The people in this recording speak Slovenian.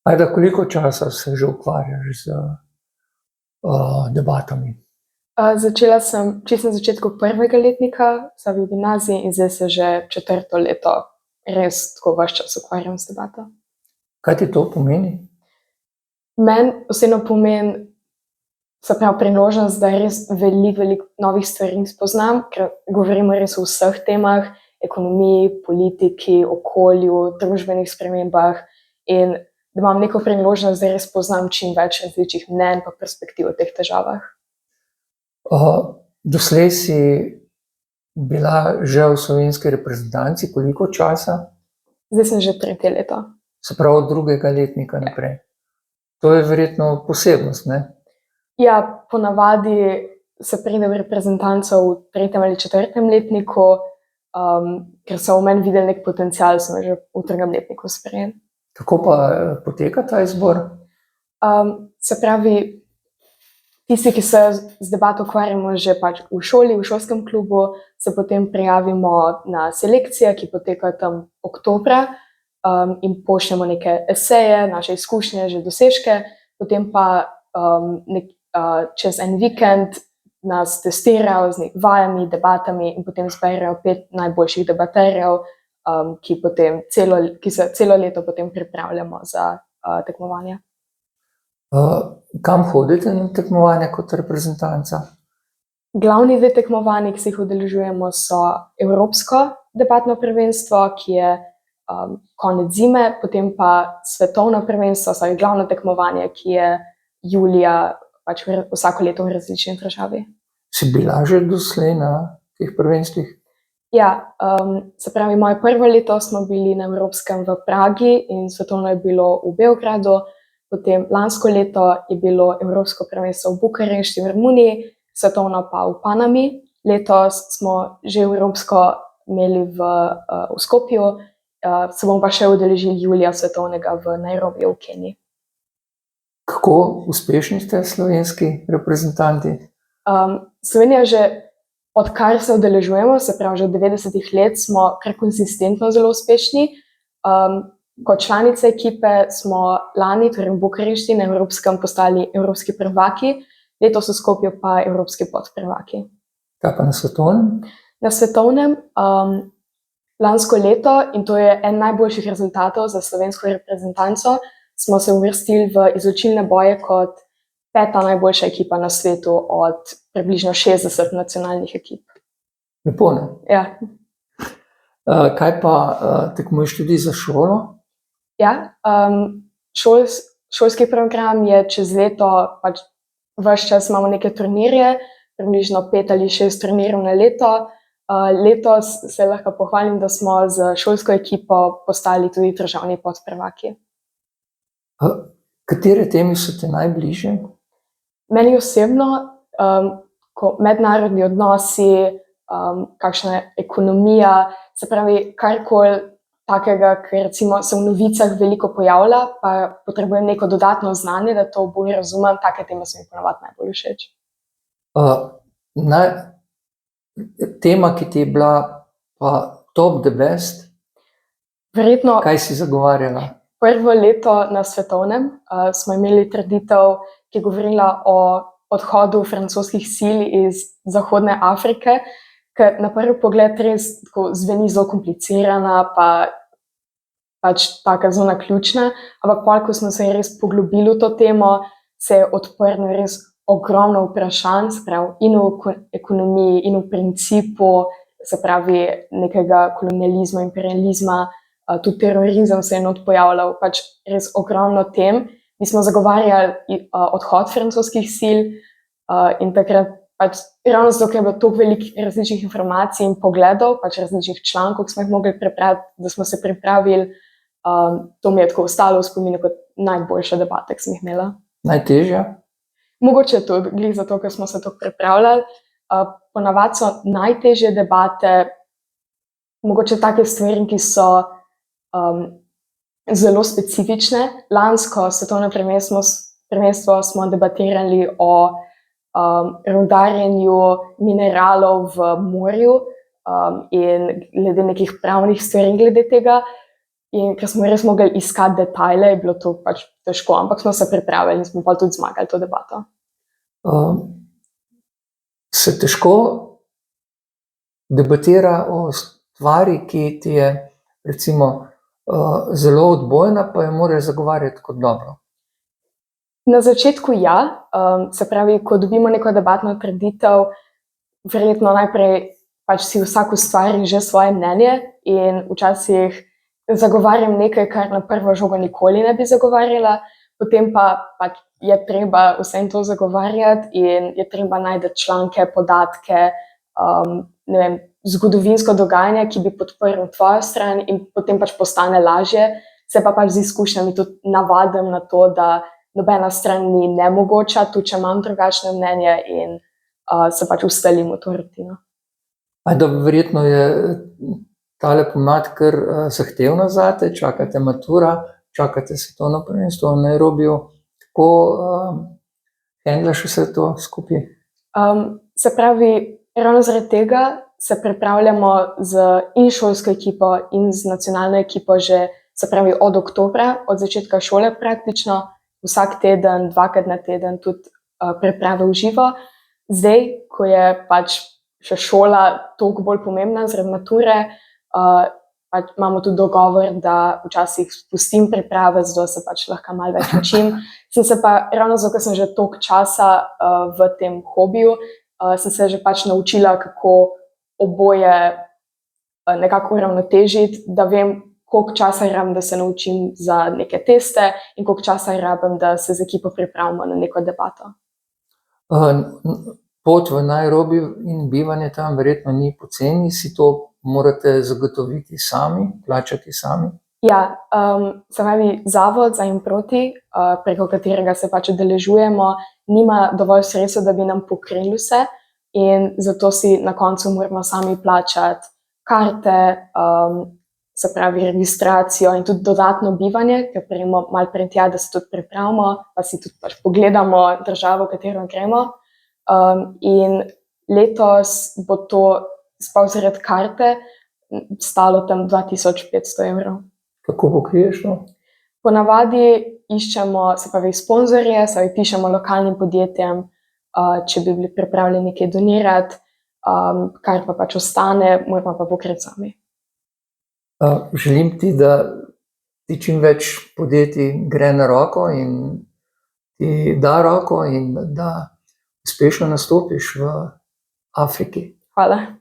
Ajda, koliko časa se že ukvarjaš z debatami? Začela sem čisto na začetku prvega letnika, v gimnaziji, in zdaj se že 4. leto res tako ves čas ukvarjam z debato. Kaj ti to pomeni? Meni osebno pomeni, priložnost, da res veliko novih stvari spoznam, ker govorimo res o vseh temah, ekonomiji, politiki, okolju, družbenih spremembah, in da imam neko priložnost, da res spoznam čim več različnih mnenj pa perspektiv o teh težavah. Doslej si bila že v slovenski reprezentanci, koliko časa? Zdaj sem že 3. leto. Se pravi od 2. letnika naprej. To je verjetno posebnost, ne? Ja, ponavadi se pride v reprezentanco v 3. ali 4. letniku, ker so v meni videli nek potencial, sem že v 3. letniku sprejen. Kako pa poteka ta izbor? Tisti, ki se z debato ukvarjamo že v šoli, v šolskem klubu, se potem prijavimo na selekcije, ki potekajo tam oktobra, in pošljemo neke eseje, naše izkušnje, že dosežke, potem pa čez en vikend nas testirajo z vajami, debatami in potem zberejo 5 najboljših debaterjev, ki se celo leto potem pripravljamo za tekmovanje. Kam hodite na tekmovanja kot reprezentanca? Glavni 2 tekmovanji, ki se jih udeležujemo, so Evropsko debatno prvenstvo, ki je konec zime, potem pa svetovno prvenstvo, glavno tekmovanje, ki je julija, vsako leto v različni državi. Si bila že doslej na teh prvenstvih? Ja, moje prvo leto smo bili na Evropskem v Pragi in svetovno je bilo v Beogradu, potem lansko leto je bilo Evropsko prvenstvo v Bukarešti v Romuniji, svetovno pa v Panami. Letos smo že Evropsko imeli v Skopju, se bomo pa še udeležili julija svetovnega v Nairobiju v Keniji. Kako uspešni ste slovenski reprezentanti? Slovenija že odkar se udeležujemo, že od 90. let, smo kar konsistentno zelo uspešni. Kot članice ekipe smo lani, torej v Bukarešti, na Evropskem postali evropski prvaki, letos v Skopju pa evropski podprvaki. Kaj pa na svetovnem? Na svetovnem lansko leto, in to je en najboljših rezultatov za slovensko reprezentanco, smo se uvrstili v izločilne boje kot 5. najboljša ekipa na svetu od približno 60 nacionalnih ekip. Lepo, ne? Ja. Kaj pa tekmuješ tudi za šolo? Ja, šolski program je čez leto, ves čas imamo neke turnirje, približno 5 ali 6 turnirjev na leto. Letos se lahko pohvalim, da smo z šolsko ekipo postali tudi državni podprvaki. Katere teme so ti najbližje? Meni osebno, mednarodni odnosi, kakšna ekonomija, karkoli takega, ker recimo se v novicah veliko pojavlja, pa potrebujem neko dodatno znanje, da to bolj razumem, take teme so mi ponavadi najbolj všeč. Tema, ki ti je bila pa top the best? Verjetno Kaj si zagovarjala? prvo leto na svetovnem smo imeli trditev, ki je govorila o odhodu francoskih sil iz Zahodne Afrike, ker na prvi pogled res tako zveni zelo komplicirana, taka zelo naključna, ampak pol, ko smo se res poglobili v to temo, se je odprlo res ogromno vprašanj, in v ekonomiji in v principu, nekega kolonializma, imperializma, tudi terorizem se je not pojavljal, res ogromno tem. Mi smo zagovarjali odhod francoskih sil in takrat ravno zato, ker je bilo toliko veliko različnih informacij in pogledov, različnih člankov, ki smo jih mogli prebrati, da smo se pripravili, to mi je tako ostalo v spominu kot najboljša debata, ki sem jih imela. Najtežja? Mogoče tudi, glih zato, ker smo se to pripravljali. Ponavadi so najtežje debate mogoče take stvari, ki so zelo specifične. Lansko svetovno prvenstvo smo debatirali o rudarjenju mineralov v morju in glede nekih pravnih stvari glede tega. In ker smo res mogli iskati detajle, je bilo to pač težko, ampak smo se pripravili in smo pa tudi zmagali to debato. Se težko debatira o stvari, ki ti je recimo zelo odbojna, pa jo moraš zagovarjati kot dobro. Na začetku ja, se pravi, ko dobimo neko debatno trditev, verjetno najprej pač si vsak ustvari že svoje mnenje in včasih zagovarjam nekaj, kar na prvo žogo nikoli ne bi zagovarjala, potem pa pač je treba vsem to zagovarjati in je treba najti članke, podatke, ne vem, zgodovinsko dogajanje, ki bi podprl tvojo stran in potem pač postane lažje. Se pa pač z izkušnjami tudi navadim na to, da nobena stran ni nemogoča, tudi če imam drugačno mnenje in se pač ustalim v to rutino. Verjetno je tale pomlad kar zahtevna zate, čakate matura, čakate svetovno prvenstvo v Nairobiju. Kako handlaš vse to skupaj? Se pravi, ravno zaradi tega se pripravljamo in šolsko ekipo in z nacionalno ekipo že, se pravi, od oktobra, od začetka šole praktično, vsak teden, 2-krat na teden tudi priprave v živo. Zdaj, ko je pač še šola toliko bolj pomembna zaradi mature, pač imamo tudi dogovor, da včasih spustim priprave, zato se pač lahko malo več učim. Sem se pa, ravno zato, ker sem že toliko časa v tem hobiju, sem se že pač naučila, kako oboje nekako uravnotežiti, da vem, koliko časa rabim, da se naučim za neke teste in koliko časa rabim, da se z ekipo pripravimo na neko debato. Pot v Nairobi in bivanje tam verjetno ni poceni, si to morate zagotoviti sami, plačati sami? Ja, se pravi, Zavod za in proti, preko katerega se pač udeležujemo, nima dovolj sredstev, da bi nam pokrili vse in zato si na koncu moramo sami plačati karte, se pravi registracijo in tudi dodatno bivanje, ker pridemo malo pred tja, da se tudi pripravimo, pa si tudi pač pogledamo državo, v katero gremo. In letos bo to sploh zaradi karte stalo tam 2500 evrov. Kako pokriješ to? Ponavadi iščemo, se pravi, sponzorje, se pravi, pišemo lokalnim podjetjem, če bi bili pripravljeni nekaj donirati, kar pa pač ostane, moramo pa pokriti sami. Želim ti, da ti čim več podjetij gre na roko in ti da roko in da uspešno nastopiš v Afriki. Hvala.